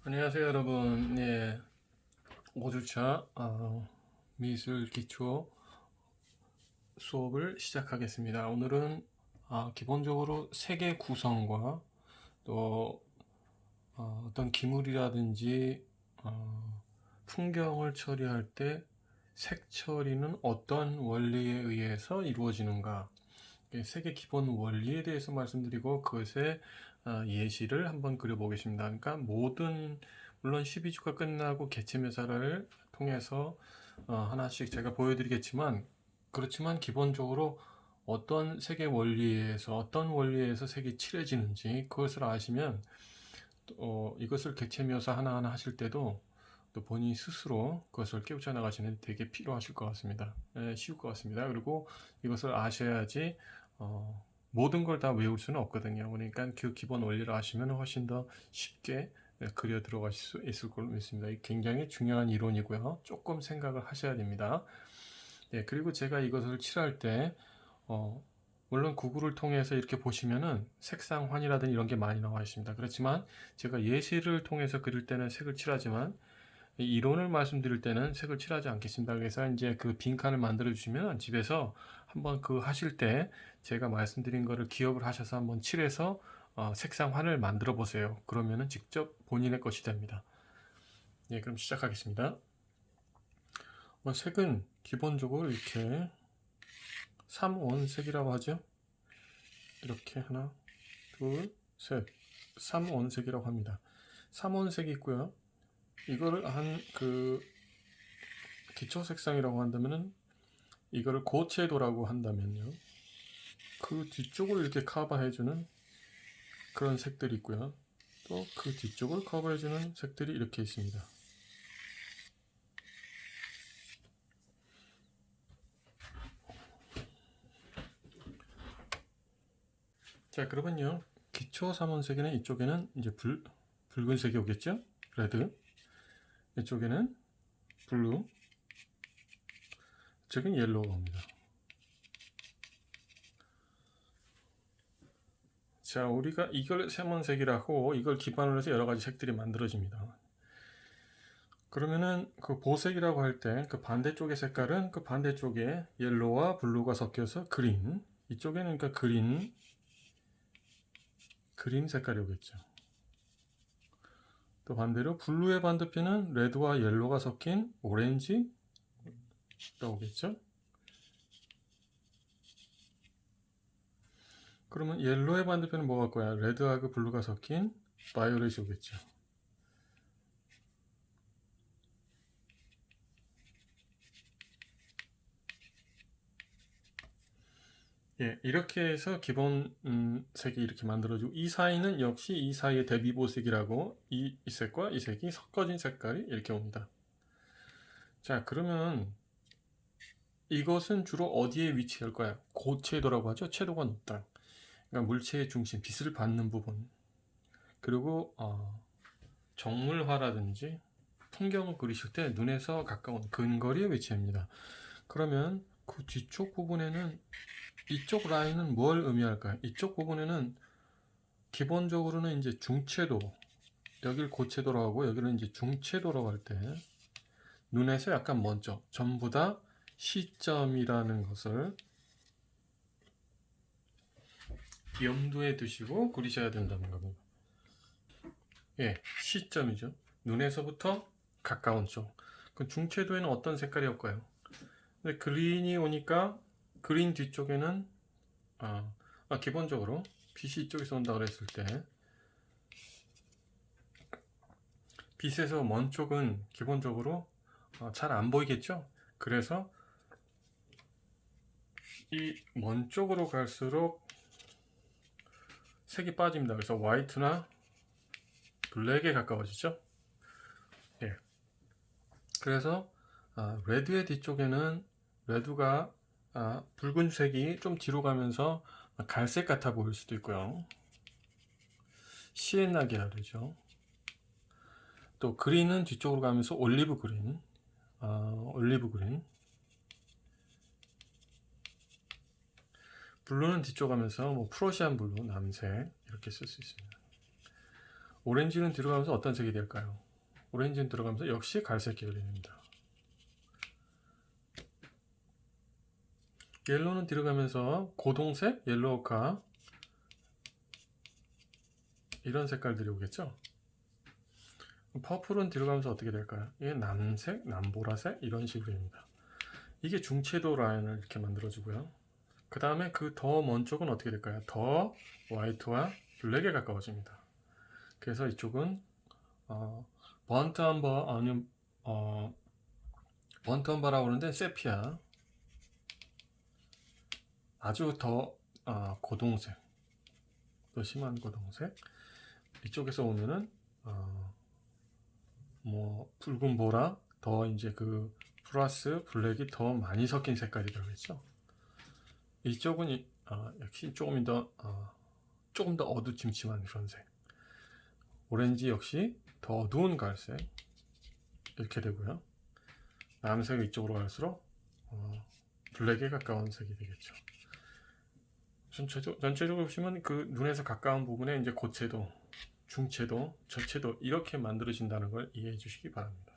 안녕하세요 여러분. 5주차 미술 기초 수업을 시작하겠습니다. 오늘은 기본적으로 색의 구성과 또 어떤 기물이라든지 풍경을 처리할 때 색 처리는 어떤 원리에 의해서 이루어지는가, 색의 기본 원리에 대해서 말씀드리고 그것의 예시를 한번 그려보겠습니다. 그러니까 물론 12주가 끝나고 개체 묘사를 통해서 하나씩 제가 보여드리겠지만, 그렇지만 기본적으로 어떤 원리에서 색이 칠해지는지 그것을 아시면 이것을 개체 묘사 하나하나 하실 때도 또 본인 스스로 그것을 깨우쳐 나가시는 데 되게 필요하실 것 같습니다. 쉬울 것 같습니다. 그리고 이것을 아셔야지 모든 걸 다 외울 수는 없거든요. 그러니까 그 기본 원리를 아시면 훨씬 더 쉽게 그려 들어가실 수 있을 걸로 믿습니다. 이게 굉장히 중요한 이론이고요. 조금 생각을 하셔야 됩니다. 그리고 제가 이것을 칠할 때 물론 구글을 통해서 이렇게 보시면은 색상환이라든지 이런 게 많이 나와 있습니다. 그렇지만 제가 예시를 통해서 그릴 때는 색을 칠하지만 이론을 말씀드릴 때는 색을 칠하지 않겠습니다. 그래서 이제 그 빈칸을 만들어 주시면 집에서 한번 그 하실 때 제가 말씀드린 거를 기억을 하셔서 한번 칠해서 색상환을 만들어 보세요. 그러면은 직접 본인의 것이 됩니다. 그럼 시작하겠습니다. 색은 기본적으로 이렇게 3원색이라고 하죠. 이렇게 하나, 둘, 셋, 3원색이라고 합니다. 3원색이 있고요. 이거를 기초 색상이라고 한다면은, 이거를 고채도라고 한다면요, 그 뒤쪽을 이렇게 커버해주는 그런 색들이 있고요. 또 그 뒤쪽을 커버해주는 색들이 이렇게 있습니다. 자, 그러면요, 기초 3원색에는 이쪽에는 이제 붉은색이 오겠죠? 레드. 이쪽에는 블루. 이쪽은 옐로우가 옵니다. 자, 우리가 이걸 3원색이라고, 이걸 기반으로 해서 여러 가지 색들이 만들어집니다. 그러면은 그 보색이라고 할 때 그 반대쪽의 색깔은 그 반대쪽에 옐로우와 블루가 섞여서 그린, 이쪽에는 그러니까 그린 색깔이 오겠죠. 또 반대로 블루의 반대편은 레드와 옐로우가 섞인 오렌지가 오겠죠. 그러면 옐로우의 반대편은 뭐가 거야? 레드하고 블루가 섞인 바이올렛이 오겠죠. 이렇게 해서 기본 색이 이렇게 만들어지고, 이 사이는 역시 이 사이의 대비보색이라고, 이 색과 이 색이 섞어진 색깔이 이렇게 옵니다. 자, 그러면 이것은 주로 어디에 위치할 거야? 고채도라고 하죠. 채도가 높다. 그러니까 물체의 중심, 빛을 받는 부분. 그리고 정물화라든지 풍경을 그리실 때 눈에서 가까운 근거리에 위치합니다. 그러면 그 뒤쪽 부분에는, 이쪽 라인은 뭘 의미할까요? 이쪽 부분에는 기본적으로는 이제 중채도, 여기를 고채도라고 하고 여기는 이제 중채도라고 할 때 눈에서 약간 먼저 전부 다 시점이라는 것을 염두에 두시고 그리셔야 된다는 겁니다. 시점이죠. 눈에서부터 가까운 쪽. 그 중채도에는 어떤 색깔이 올까요? 근데 그린이 오니까 그린 뒤쪽에는 기본적으로 빛이 이쪽에서 온다 그랬을 때 빛에서 먼 쪽은 기본적으로 잘 안 보이겠죠? 그래서 이 먼 쪽으로 갈수록 색이 빠집니다. 그래서 화이트나 블랙에 가까워지죠. 그래서 레드의 뒤쪽에는 레드가 붉은색이 좀 뒤로 가면서 갈색 같아 보일 수도 있고요. 시엔나게라 그러죠. 또 그린은 뒤쪽으로 가면서 올리브 그린, 블루는 뒤쪽 가면서 뭐 프로시안 블루, 남색 이렇게 쓸 수 있습니다. 오렌지는 들어가면서 어떤 색이 될까요? 오렌지는 들어가면서 역시 갈색 계열이 됩니다. 옐로우는 들어가면서 고동색, 옐로우카 이런 색깔들이 오겠죠. 퍼플은 들어가면서 어떻게 될까요? 이게 남색, 남보라색 이런 식으로 됩니다. 이게 중채도 라인을 이렇게 만들어주고요. 그 다음에 그 더 먼 쪽은 어떻게 될까요? 더 화이트와 블랙에 가까워집니다. 그래서 이쪽은 번트 암버 아니면 번트 암버라고 하는데 세피아 아주 더 고동색, 더 심한 고동색. 이쪽에서 오면은 뭐 붉은 보라, 더 이제 그 플러스 블랙이 더 많이 섞인 색깔이 되겠죠. 이쪽은 역시 조금 더 어두침침한 그런 색. 오렌지 역시 더 어두운 갈색 이렇게 되고요. 남색 이쪽으로 갈수록 블랙에 가까운 색이 되겠죠. 전체적으로 보시면 그 눈에서 가까운 부분에 이제 고채도, 중채도, 저채도 이렇게 만들어진다는 걸 이해해 주시기 바랍니다.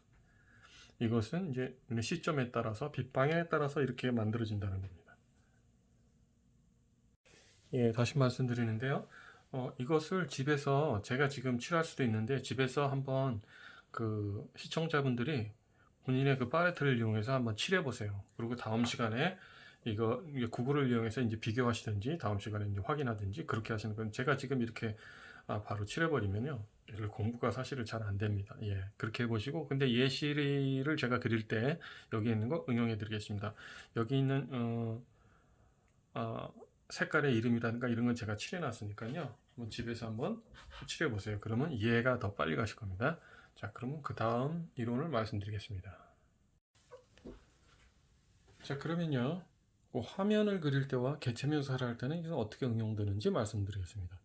이것은 이제 시점에 따라서 빛방향에 따라서 이렇게 만들어진다는 겁니다. 예, 다시 말씀드리는데요. 이것을 집에서 제가 지금 칠할 수도 있는데 집에서 한번 그 시청자분들이 본인의 그 팔레트를 이용해서 한번 칠해 보세요. 그리고 다음 시간에 이거 구글을 이용해서 이제 비교하시든지 다음 시간에 이제 확인하든지 그렇게 하시는 건 제가 지금 이렇게 바로 칠해 버리면요. 공부가 사실은 잘 안 됩니다. 예, 그렇게 해보시고 근데 예시를 제가 그릴 때 여기 있는 거 응용해 드리겠습니다. 여기 있는 색깔의 이름이라든가 이런 건 제가 칠해 놨으니까요. 한번 집에서 한번 칠해 보세요. 그러면 이해가 더 빨리 가실 겁니다. 자, 그러면 그 다음 이론을 말씀드리겠습니다. 자, 그러면요. 그 화면을 그릴 때와 개체 묘사를 할 때는 이게 어떻게 응용되는지 말씀드리겠습니다.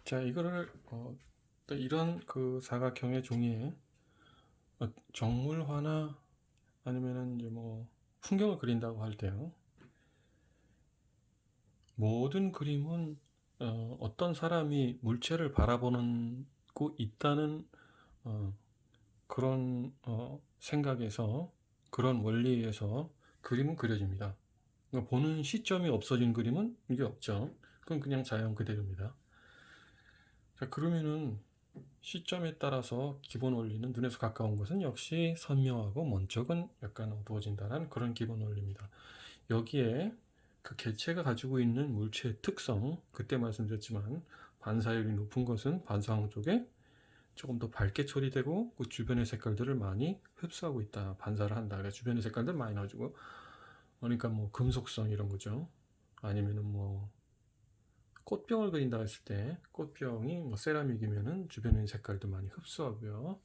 자, 이거를 또 이런 그 사각형의 종이에 정물화나 아니면은 이제 뭐 풍경을 그린다고 할 때요. 모든 그림은 어떤 사람이 물체를 바라보고 있다는 그런 생각에서 그런 원리에서 그림은 그려집니다. 그러니까 보는 시점이 없어진 그림은 이게 없죠. 그건 그냥 자연 그대로입니다. 자, 그러면은 시점에 따라서 기본 원리는 눈에서 가까운 것은 역시 선명하고 먼 쪽은 약간 어두워진다는 그런 기본 원리입니다. 여기에 그 개체가 가지고 있는 물체의 특성, 그때 말씀드렸지만 반사율이 높은 것은 반사광 쪽에 조금 더 밝게 처리되고 그 주변의 색깔들을 많이 흡수하고 있다, 반사를 한다. 그러니까 주변의 색깔들 많이 나와주고, 그러니까 뭐 금속성 이런 거죠. 아니면은 뭐 꽃병을 그린다 했을 때 꽃병이 뭐 세라믹이면은 주변의 색깔도 많이 흡수하고요.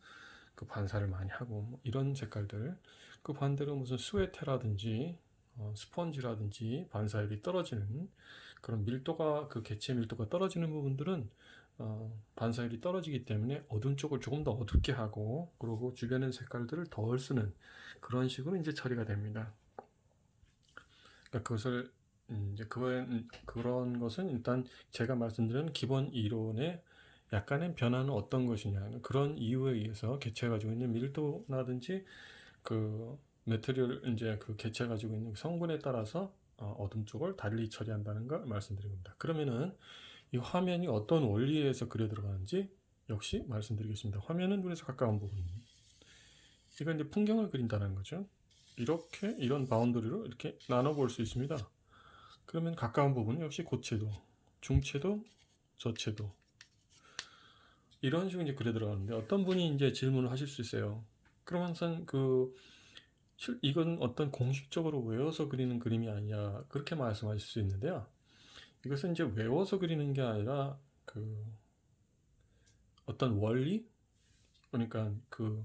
그 반사를 많이 하고 뭐 이런 색깔들. 그 반대로 무슨 스웨테라든지 스펀지라든지 반사율이 떨어지는 그런 밀도가 그 개체 밀도가 떨어지는 부분들은 반사율이 떨어지기 때문에 어두운 쪽을 조금 더 어둡게 하고 그리고 주변의 색깔들을 덜 쓰는 그런 식으로 이제 처리가 됩니다. 그러니까 그것을 이제 그런 것은 일단 제가 말씀드린 기본 이론의 약간의 변화는 어떤 것이냐 그런 이유에 의해서 개체가 가지고 있는 밀도라든지 그 메테리얼 이제 그 개체가 가지고 있는 성분에 따라서 어둠 쪽을 달리 처리한다는 걸 말씀드린 겁니다. 그러면은 이 화면이 어떤 원리에서 그려 들어가는지 역시 말씀드리겠습니다. 화면은 눈에서 가까운 부분. 이건 이제 풍경을 그린다는 거죠. 이렇게 이런 바운더리로 이렇게 나눠 볼 수 있습니다. 그러면 가까운 부분은 역시 고채도, 중채도, 저채도 이런 식으로 이제 그려 들어가는데 어떤 분이 이제 질문을 하실 수 있어요. 그러면서 이건 어떤 공식적으로 외워서 그리는 그림이 아니냐 그렇게 말씀하실 수 있는데요. 이것은 이제 외워서 그리는 게 아니라 그 어떤 원리, 그러니까 그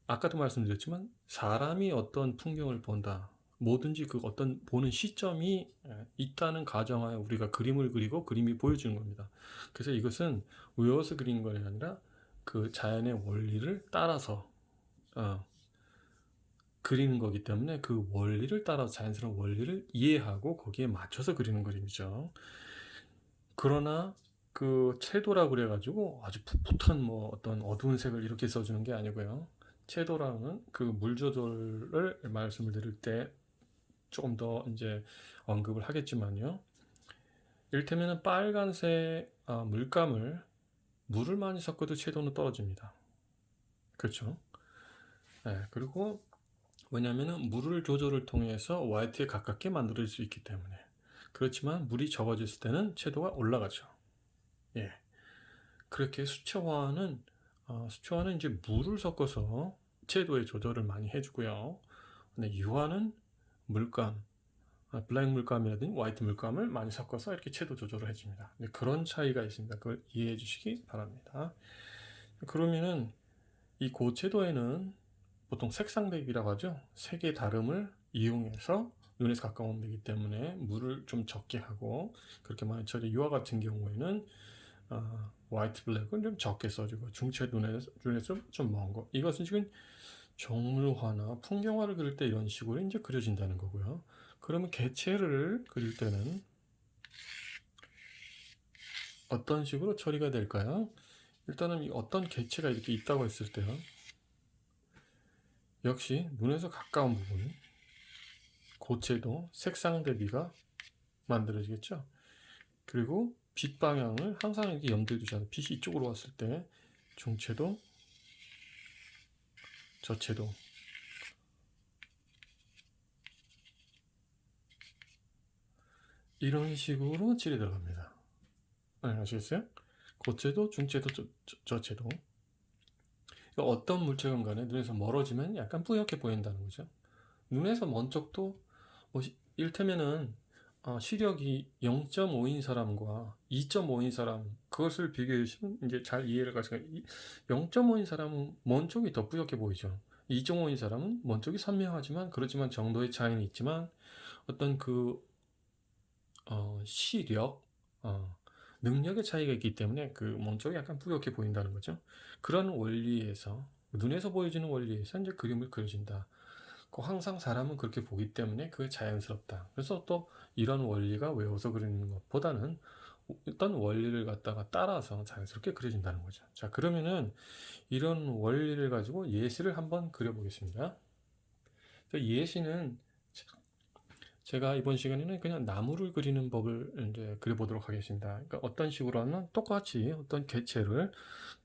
아까도 말씀드렸지만 사람이 어떤 풍경을 본다, 뭐든지 그 어떤 보는 시점이 있다는 가정하에 우리가 그림을 그리고 그림이 보여주는 겁니다. 그래서 이것은 외워서 그리는 것이 아니라 그 자연의 원리를 따라서 그리는 거기 때문에 그 원리를 따라 자연스러운 원리를 이해하고 거기에 맞춰서 그리는 그림이죠. 그러나 그 채도라고 그래 가지고 아주 풋풋한 뭐 어떤 어두운 색을 이렇게 써주는 게 아니고요. 채도라는 그 물 조절을 말씀을 드릴 때 조금 더 이제 언급을 하겠지만요. 이를테면 빨간색 물감을 물을 많이 섞어도 채도는 떨어집니다. 그렇죠? 네, 그리고 왜냐하면 물을 조절을 통해서 화이트에 가깝게 만들 수 있기 때문에. 그렇지만 물이 적어졌을 때는 채도가 올라가죠. 예. 그렇게 수채화는 이제 물을 섞어서 채도의 조절을 많이 해주고요. 근데 유화는 물감, 블랙 물감이라든지 화이트 물감을 많이 섞어서 이렇게 채도 조절을 해줍니다. 그런 차이가 있습니다. 그걸 이해해 주시기 바랍니다. 그러면은 이 고채도에는 보통 색상 대비라고 하죠. 색의 다름을 이용해서 눈에서 가까운 데이기 때문에 물을 좀 적게 하고, 그렇게 많이 처리 유화 같은 경우에는 화이트 블랙은 좀 적게 써주고 중체 눈에서 좀 먼 거. 이것은 지금 정물화나 풍경화를 그릴 때 이런 식으로 이제 그려진다는 거고요. 그러면 개체를 그릴 때는 어떤 식으로 처리가 될까요? 일단은 어떤 개체가 이렇게 있다고 했을 때요. 역시 눈에서 가까운 부분, 고채도 색상 대비가 만들어지겠죠. 그리고 빛 방향을 항상 이렇게 염두에 두셔야 돼요. 빛이 이쪽으로 왔을 때 중채도, 저채도. 이런 식으로 칠이 들어갑니다. 아시겠어요? 고채도, 중채도, 저채도. 어떤 물체건 간에 눈에서 멀어지면 약간 뿌옇게 보인다는 거죠. 눈에서 먼 쪽도 이를테면은 시력이 0.5인 사람과 2.5인 사람, 그것을 비교해 주시면 이제 잘 이해를 가시고, 0.5인 사람은 먼 쪽이 더 뿌옇게 보이죠. 2.5인 사람은 먼 쪽이 선명하지만, 그렇지만 정도의 차이는 있지만 어떤 그 시력, 능력의 차이가 있기 때문에 그 먼 쪽이 약간 뿌옇게 보인다는 거죠. 그런 원리에서, 눈에서 보여지는 원리에서 이제 그림을 그려진다. 항상 사람은 그렇게 보기 때문에 그게 자연스럽다. 그래서 또 이런 원리가 외워서 그리는 것보다는 어떤 원리를 갖다가 따라서 자연스럽게 그려진다는 거죠. 자, 그러면은 이런 원리를 가지고 예시를 한번 그려보겠습니다. 예시는 제가 이번 시간에는 그냥 나무를 그리는 법을 이제 그려보도록 하겠습니다. 그러니까 어떤 식으로 하면 똑같이 어떤 개체를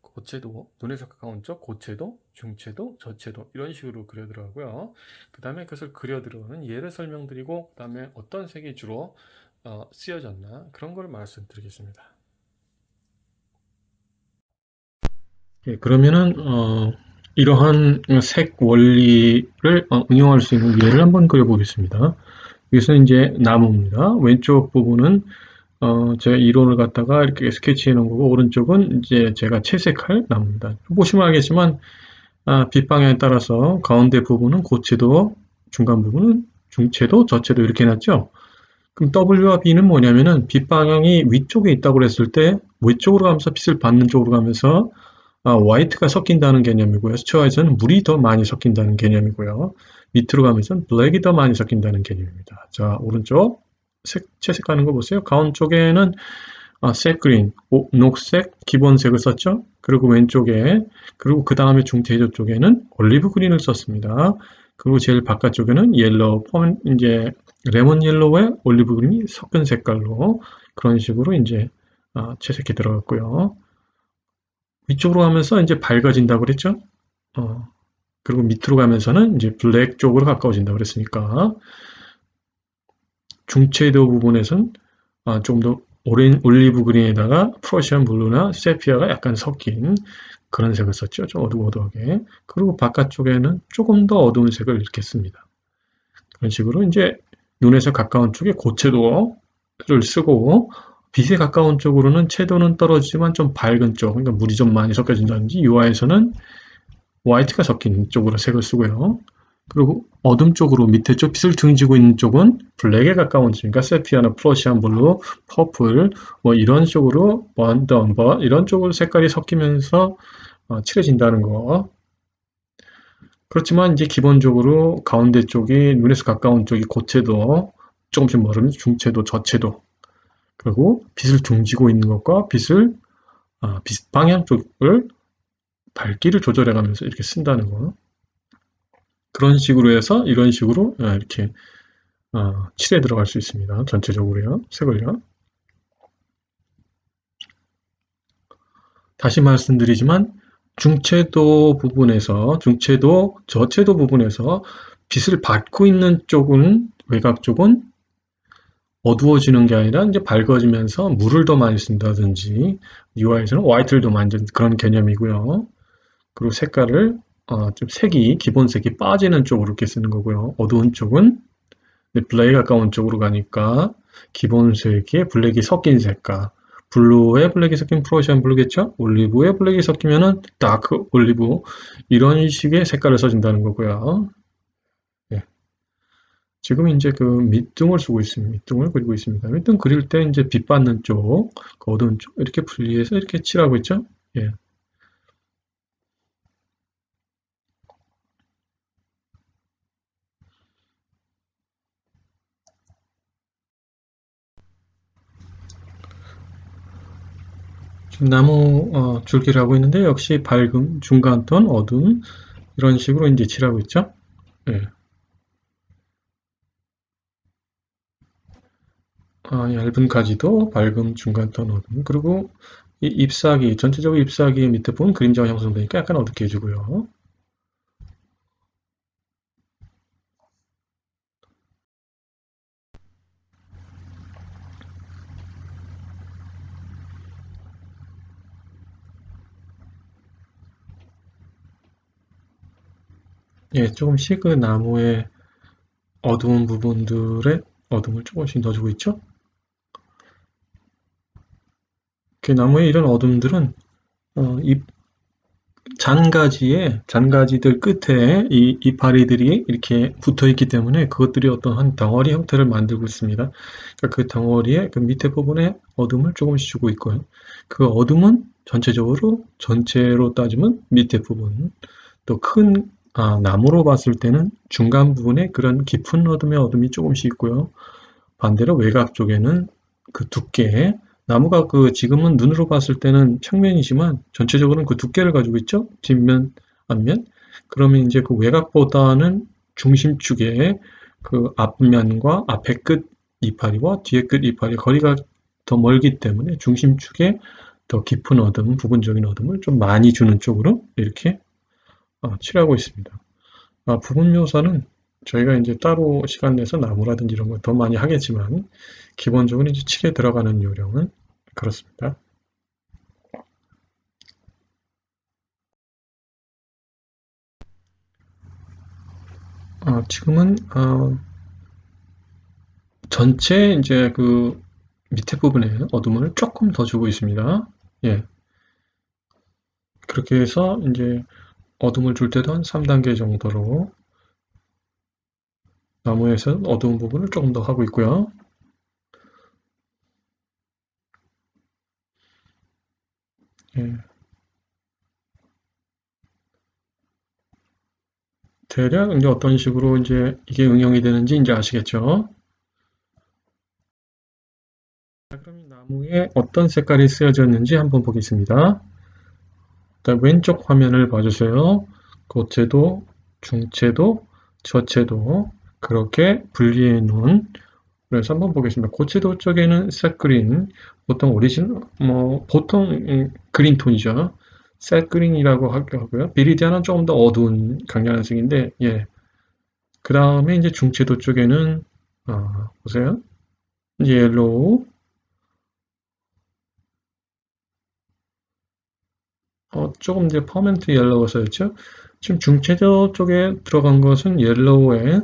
고채도, 눈에서 가까운 쪽, 고채도, 중채도, 저채도 이런 식으로 그려들어가고요. 그 다음에 그것을 그려들어가는 예를 설명드리고, 그 다음에 어떤 색이 주로 쓰여졌나 그런 걸 말씀드리겠습니다. 예, 그러면은 이러한 색 원리를 응용할 수 있는 예를 한번 그려보겠습니다. 여기서 이제 나무입니다. 왼쪽 부분은 제가 이론을 갖다가 이렇게 스케치해 놓은 거고, 오른쪽은 이제 제가 채색할 나무입니다. 보시면 알겠지만 빛 방향에 따라서 가운데 부분은 고채도, 중간 부분은 중채도, 저채도 이렇게 해놨죠. 그럼 W와 B는 뭐냐면은 빛 방향이 위쪽에 있다고 그랬을 때 위쪽으로 가면서 빛을 받는 쪽으로 가면서 화이트가 섞인다는 개념이고요. 수채화에서는 물이 더 많이 섞인다는 개념이고요. 밑으로 가면서는 블랙이 더 많이 섞인다는 개념입니다. 자, 오른쪽 채색하는 거 보세요. 가운 쪽에는 색 그린, 녹색 기본색을 썼죠. 그리고 왼쪽에, 그리고 그 다음에 중퇴조 쪽에는 올리브 그린을 썼습니다. 그리고 제일 바깥쪽에는 옐로우, 이제 레몬 옐로우에 올리브 그린이 섞은 색깔로 그런 식으로 이제 채색이 들어갔고요. 위쪽으로 가면서 이제 밝아진다고 그랬죠. 그리고 밑으로 가면서는 이제 블랙 쪽으로 가까워진다고 그랬으니까 중채도 부분에서는 좀 더 올리브 그린에다가 프러시안 블루나 세피아가 약간 섞인 그런 색을 썼죠. 좀 어두워하게. 그리고 바깥쪽에는 조금 더 어두운 색을 이렇게 씁니다. 그런 식으로 이제 눈에서 가까운 쪽에 고채도를 쓰고, 빛에 가까운 쪽으로는 채도는 떨어지지만 좀 밝은 쪽, 그러니까 물이 좀 많이 섞여진다든지, 유화에서는 화이트가 섞인 쪽으로 색을 쓰고요. 그리고 어둠 쪽으로 밑에 쪽 빛을 등지고 있는 쪽은 블랙에 가까운 쪽, 그러니까 세피아나 프러시안 블루, 퍼플 뭐 이런 쪽으로 번더 엄버 이런 쪽으로 색깔이 섞이면서 칠해진다는 거. 그렇지만 이제 기본적으로 가운데 쪽이 눈에서 가까운 쪽이 고채도, 조금씩 멀으면 중채도, 저채도, 그리고 빛을 둥지고 있는 것과 빛 방향 쪽을 밝기를 조절해 가면서 이렇게 쓴다는 거. 그런 식으로 해서 이런 식으로 이렇게 칠해 들어갈 수 있습니다. 전체적으로요. 색을요. 다시 말씀드리지만 중채도, 저채도 부분에서 빛을 받고 있는 쪽은, 외곽 쪽은 어두워지는 게 아니라 이제 밝아지면서 물을 더 많이 쓴다든지, UI에서는 화이트를 더 많이 쓴 그런 개념이고요. 그리고 색깔을 좀 기본 색이 빠지는 쪽으로 이렇게 쓰는 거고요. 어두운 쪽은 블랙에 가까운 쪽으로 가니까 기본 색에 블랙이 섞인 색깔, 블루에 블랙이 섞인 프로시안 블루겠죠? 올리브에 블랙이 섞이면은 다크 올리브, 이런 식의 색깔을 써준다는 거고요. 예. 지금 이제 그 밑둥을 쓰고 있습니다. 밑둥을 그리고 있습니다. 밑둥 그릴 때 이제 빛 받는 쪽, 그 어두운 쪽 이렇게 분리해서 이렇게 칠하고 있죠? 예. 지금 나무 줄기를 하고 있는데 역시 밝음, 중간톤, 어두움 이런 식으로 이제 칠하고 있죠? 예. 얇은 가지도 밝음, 중간톤, 어두움, 그리고 이 잎사귀, 전체적으로 잎사귀 밑에 보면 그림자가 형성되니까 약간 어둡게 해주고요. 예, 조금씩 그 나무의 어두운 부분들의 어둠을 조금씩 넣어주고 있죠. 그 나무의 이런 어둠들은 잎 잔가지들 끝에 이 이파리들이 이렇게 붙어 있기 때문에 그것들이 어떤 한 덩어리 형태를 만들고 있습니다. 그러니까 그 덩어리의 그 밑에 부분에 어둠을 조금씩 주고 있고요. 그 어둠은 전체로 따지면 밑에 부분, 또 큰 나무로 봤을 때는 중간 부분에 그런 깊은 어둠이 조금씩 있고요. 반대로 외곽 쪽에는 그 두께, 나무가 그 지금은 눈으로 봤을 때는 평면이지만 전체적으로는 그 두께를 가지고 있죠. 뒷면, 앞면. 그러면 이제 그 외곽보다는 중심축에 그 앞면과 앞에 끝 이파리와 뒤에 끝 이파리 거리가 더 멀기 때문에 중심축에 더 깊은 어둠, 부분적인 어둠을 좀 많이 주는 쪽으로 이렇게 칠하고 있습니다. 부분 묘사는 저희가 이제 따로 시간 내서 나무라든지 이런 거 더 많이 하겠지만 기본적으로 이제 칠에 들어가는 요령은 그렇습니다. 지금은 전체 이제 그 밑에 부분에 어둠을 조금 더 주고 있습니다. 예, 그렇게 해서 이제 어둠을 줄 때도 한 3단계 정도로 나무에서 어두운 부분을 조금 더 하고 있고요. 예, 대략 이제 어떤 식으로 이제 이게 응용이 되는지 이제 아시겠죠? 자, 그럼 이 나무에 어떤 색깔이 쓰여졌는지 한번 보겠습니다. 일단 왼쪽 화면을 봐주세요. 고채도, 중채도, 저채도 그렇게 분리해 놓은, 그래서 한번 보겠습니다. 고채도 쪽에는 색 그린, 보통 그린 톤이죠. 색 그린이라고 하고요. 비리디아는 조금 더 어두운 강렬한 색인데, 예. 그 다음에 이제 중채도 쪽에는 보세요. 옐로우, 조금 이제 퍼먼트 옐로우가 써있죠. 지금 중체조 쪽에 들어간 것은 옐로우에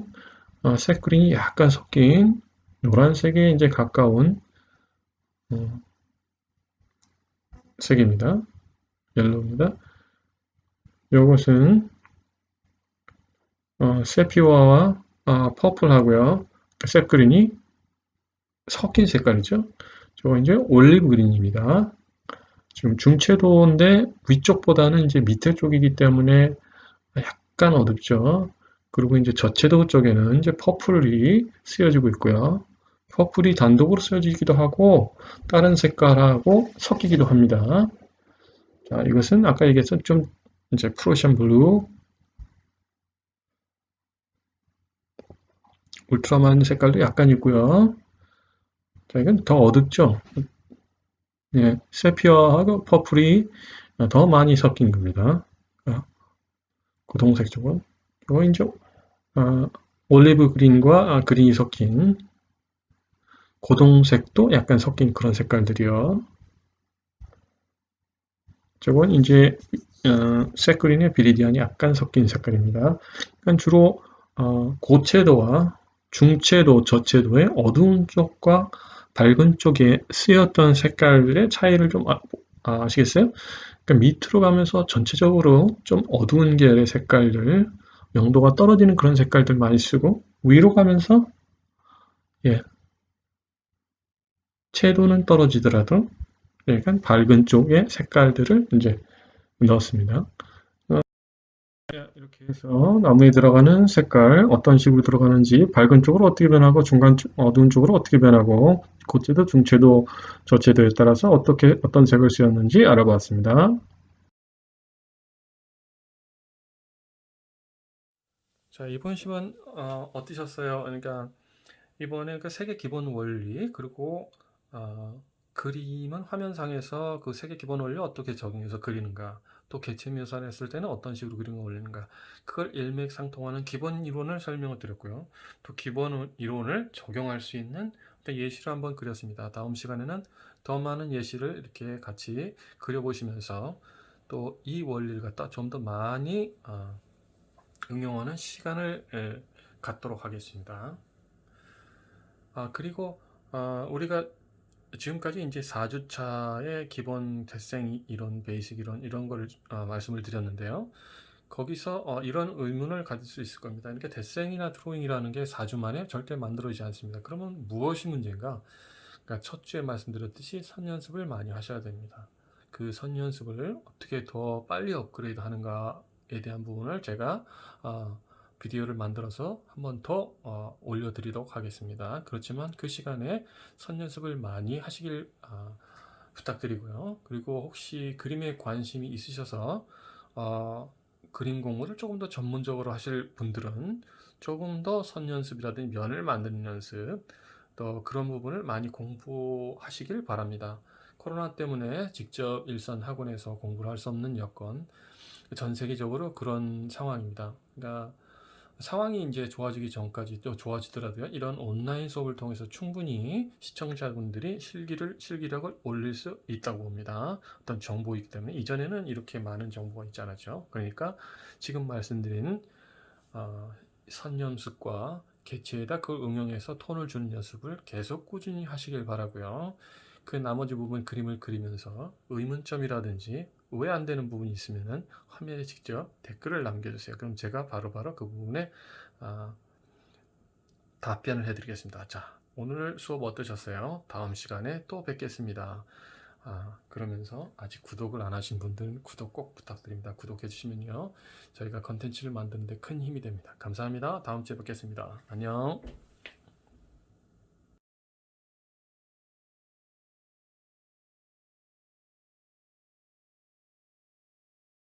색그린이 약간 섞인 노란색에 이제 가까운 어, 색입니다. 옐로우입니다. 이것은 세피와와 퍼플하고요. 색그린이 섞인 색깔이죠. 저거 이제 올리브 그린입니다. 지금 중채도인데 위쪽보다는 이제 밑에 쪽이기 때문에 약간 어둡죠. 그리고 이제 저채도 쪽에는 이제 퍼플이 쓰여지고 있고요. 퍼플이 단독으로 쓰여지기도 하고 다른 색깔하고 섞이기도 합니다. 자, 이것은 아까 얘기했던 좀 이제 프로션 블루, 울트라마린 색깔도 약간 있고요. 자, 이건 더 어둡죠. 예, 세피어하고 퍼플이 더 많이 섞인 겁니다. 고동색 쪽은. 이거 이제 올리브 그린과 그린이 섞인 고동색도 약간 섞인 그런 색깔들이요. 저건 이제 색그린의 비리디안이 약간 섞인 색깔입니다. 그러니까 주로 고채도와 중채도, 저채도의 어두운 쪽과 밝은 쪽에 쓰였던 색깔의 차이를 좀 아시겠어요? 그러니까 밑으로 가면서 전체적으로 좀 어두운 계열의 색깔들, 명도가 떨어지는 그런 색깔들 많이 쓰고 위로 가면서 예, 채도는 떨어지더라도 약간 밝은 쪽의 색깔들을 이제 넣었습니다. 이렇게 해서 나무에 들어가는 색깔 어떤 식으로 들어가는지 밝은 쪽으로 어떻게 변하고 중간 어두운 쪽으로 어떻게 변하고 고채도 중채도 저채도에 따라서 어떤 색을 쓰였는지 알아봤습니다. 자, 이번 시간 어떠셨어요? 그러니까 이번에 그 색의 기본 원리 그리고 그림은 화면상에서 그 색의 기본 원리 어떻게 적용해서 그리는가 또 객체 묘사를 했을 때는 어떤 식으로 그림을 올리는가 그걸 일맥상통하는 기본 이론을 설명을 드렸고요. 또 기본 이론을 적용할 수 있는 어떤 예시를 한번 그렸습니다. 다음 시간에는 더 많은 예시를 이렇게 같이 그려보시면서 또 이 원리를 갖다 좀 더 많이 응용하는 시간을 갖도록 하겠습니다. 그리고 우리가 지금까지 이제 4주차의 기본 대생 이론, 베이직 이론 이런 걸 말씀을 드렸는데요. 거기서 이런 의문을 가질 수 있을 겁니다. 그러니까 대생이나 드로잉이라는 게 4주 만에 절대 만들어지지 않습니다. 그러면 무엇이 문제인가? 그러니까 첫 주에 말씀드렸듯이 선연습을 많이 하셔야 됩니다. 그 선연습을 어떻게 더 빨리 업그레이드 하는가에 대한 부분을 제가 비디오를 만들어서 한번 더 올려드리도록 하겠습니다. 그렇지만 그 시간에 선연습을 많이 하시길 부탁드리고요. 그리고 혹시 그림에 관심이 있으셔서 그림 공부를 조금 더 전문적으로 하실 분들은 조금 더 선연습이라든지 면을 만드는 연습 또 그런 부분을 많이 공부하시길 바랍니다. 코로나 때문에 직접 일선 학원에서 공부를 할 수 없는 여건, 전 세계적으로 그런 상황입니다. 그러니까 상황이 이제 좋아지기 전까지 또 좋아지더라도요. 이런 온라인 수업을 통해서 충분히 시청자분들이 실기력을 올릴 수 있다고 봅니다. 어떤 정보이기 때문에 이전에는 이렇게 많은 정보가 있지 않았죠. 그러니까 지금 말씀드린 선연습과 개체에다 그걸 응용해서 톤을 주는 연습을 계속 꾸준히 하시길 바라고요. 그 나머지 부분 그림을 그리면서 의문점이라든지 왜 안 되는 부분이 있으면은 화면에 직접 댓글을 남겨주세요. 그럼 제가 바로바로 그 부분에 답변을 해드리겠습니다. 자, 오늘 수업 어떠셨어요? 다음 시간에 또 뵙겠습니다. 그러면서 아직 구독을 안 하신 분들은 구독 꼭 부탁드립니다. 구독해 주시면요. 저희가 컨텐츠를 만드는 데 큰 힘이 됩니다. 감사합니다. 다음 주에 뵙겠습니다. 안녕.